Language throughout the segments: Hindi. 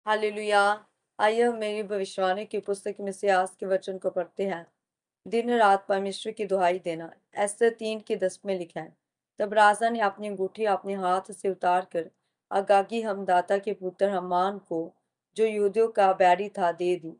हालेलुया। आइए हम मेरी भविष्यवाणी की पुस्तक में से आज के वचन को पढ़ते हैं। दिन रात परमेश्वर की दुहाई देना। एस्तर 3 के 10 में लिखा है। तब राजा ने अपनी अंगूठी अपने हाथ से उतार कर अगागी हमदाता के पुत्र हमान को, जो यहूदियों का बैरी था, दे दी।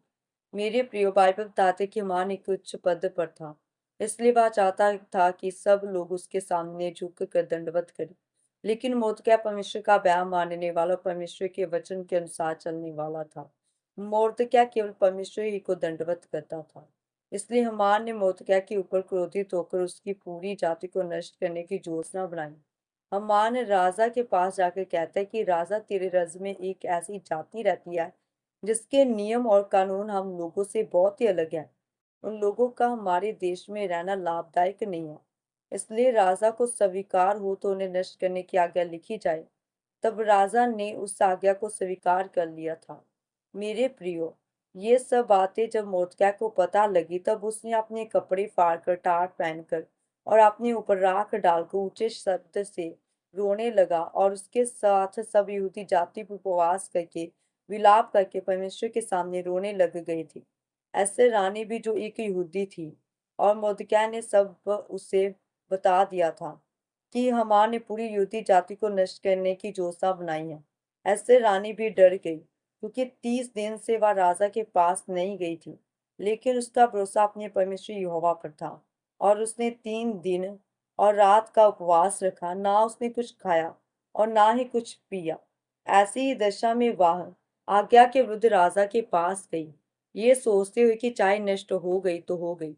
मेरे प्रिय बाइबल बताते कि हमान एक उच्च पद पर था, इसलिए वह चाहता था कि सब लोग उसके सामने झुक कर दंडवत करें। लेकिन मोर्दकै परमेश्वर का बयान मानने वाला, परमेश्वर के वचन के अनुसार चलने वाला था। मोर्दकै केवल परमेश्वर ही को दंडवत करता था। इसलिए हमान ने मोर्दकै के ऊपर क्रोधित होकर उसकी पूरी जाति को नष्ट करने की योजना बनाई। हमान राजा के पास जाकर कहता है कि राजा, तेरे राज्य में एक ऐसी जाति रहती है जिसके नियम और कानून हम लोगों से बहुत ही अलग है। उन लोगों का हमारे देश में रहना लाभदायक नहीं है, इसलिए राजा को स्वीकार हो तो उन्हें नष्ट करने की आज्ञा लिखी जाए। तब राजा ने उस आज्ञा को स्वीकार कर लिया था। मेरे प्रियो, ये सब बातें जब मोर्दकै को पता लगी, तब उसने अपने कपड़े फाड़कर, टाट पहनकर और अपने ऊपर राख डालकर ऊंचे शब्द से रोने लगा, और उसके साथ सब यहूदी जाति पर उपवास करके, विलाप करके परमेश्वर के सामने रोने लग गई थी। ऐसे रानी भी, जो एक यहूदी थी, और मोर्दकै ने सब उसे बता दिया था कि हामान ने पूरी यहूदी जाति को नष्ट करने की योजना बनाई है। ऐसे रानी भी डर गई, क्योंकि 30 दिन से वह राजा के पास नहीं गई थी। लेकिन उसका भरोसा अपने परमेश्वर यहोवा पर था, और उसने 3 दिन और रात का उपवास रखा। ना उसने कुछ खाया और ना ही कुछ पिया। ऐसी ही दशा में वह आज्ञा के विरुद्ध राजा के पास गई, ये सोचते हुए कि चाहे नष्ट हो गई तो हो गई।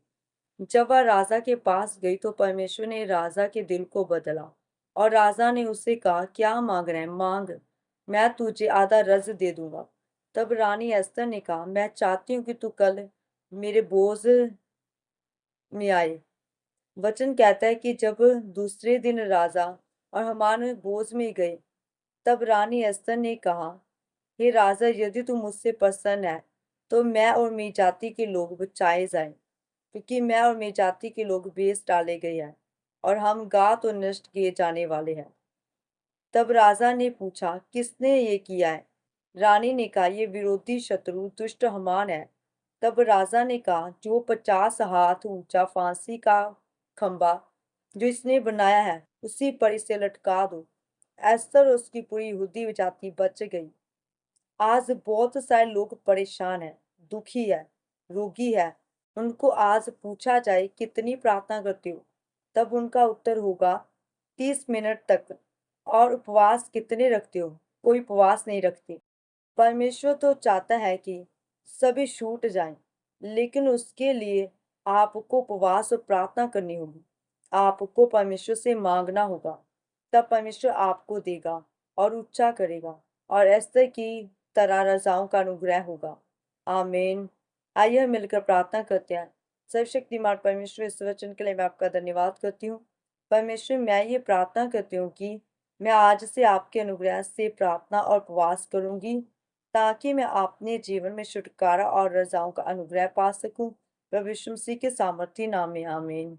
जब वह राजा के पास गई तो परमेश्वर ने राजा के दिल को बदला, और राजा ने उससे कहा, क्या मांग रहे हैं? मांग, मैं तुझे आधा रज दे दूंगा। तब रानी एस्तर ने कहा, मैं चाहती हूँ कि तू कल मेरे बोझ में आए। वचन कहता है कि जब दूसरे दिन राजा और हामान बोझ में गए, तब रानी एस्तर ने कहा, हे राजा, यदि तू मुझसे प्रसन्न है तो मैं और मेरी जाति के लोग बचाए जाएं, क्योंकि मैं और मेरी जाति के लोग बेच डाले गए हैं, और हम गात और नष्ट किए जाने वाले हैं। तब राजा ने पूछा, किसने ये किया है? रानी ने कहा, ये विरोधी शत्रु दुष्ट हामान है। तब राजा ने कहा, जो 50 हाथ ऊंचा फांसी का खंबा जो इसने बनाया है, उसी पर इसे लटका दो। एस्तर और उसकी पूरी यहूदी जाति बच गई। आज बहुत सारे लोग परेशान हैं, दुखी है, रोगी है। उनको आज पूछा जाए, कितनी प्रार्थना करते हो? तब उनका उत्तर होगा, 30 मिनट तक। और उपवास कितने रखते हो? कोई उपवास नहीं रखते। परमेश्वर तो चाहता है कि सभी छूट जाएं, लेकिन उसके लिए आपको उपवास और प्रार्थना करनी होगी। आपको परमेश्वर से मांगना होगा, तब परमेश्वर आपको देगा और ऊंचा करेगा, और एस्तर की तरह रजाओं का अनुग्रह होगा। आमीन। आइए हम मिलकर प्रार्थना करते हैं। सर्वशक्तिमान परमेश्वर, इस वचन के लिए मैं आपका धन्यवाद करती हूँ। परमेश्वर, मैं ये प्रार्थना करती हूँ कि मैं आज से आपके अनुग्रह से प्रार्थना और उपवास करूंगी, ताकि मैं अपने जीवन में छुटकारा और रजाओं का अनुग्रह पा सकूं। प्रभु यीशु मसीह के सामर्थी नाम में आमीन।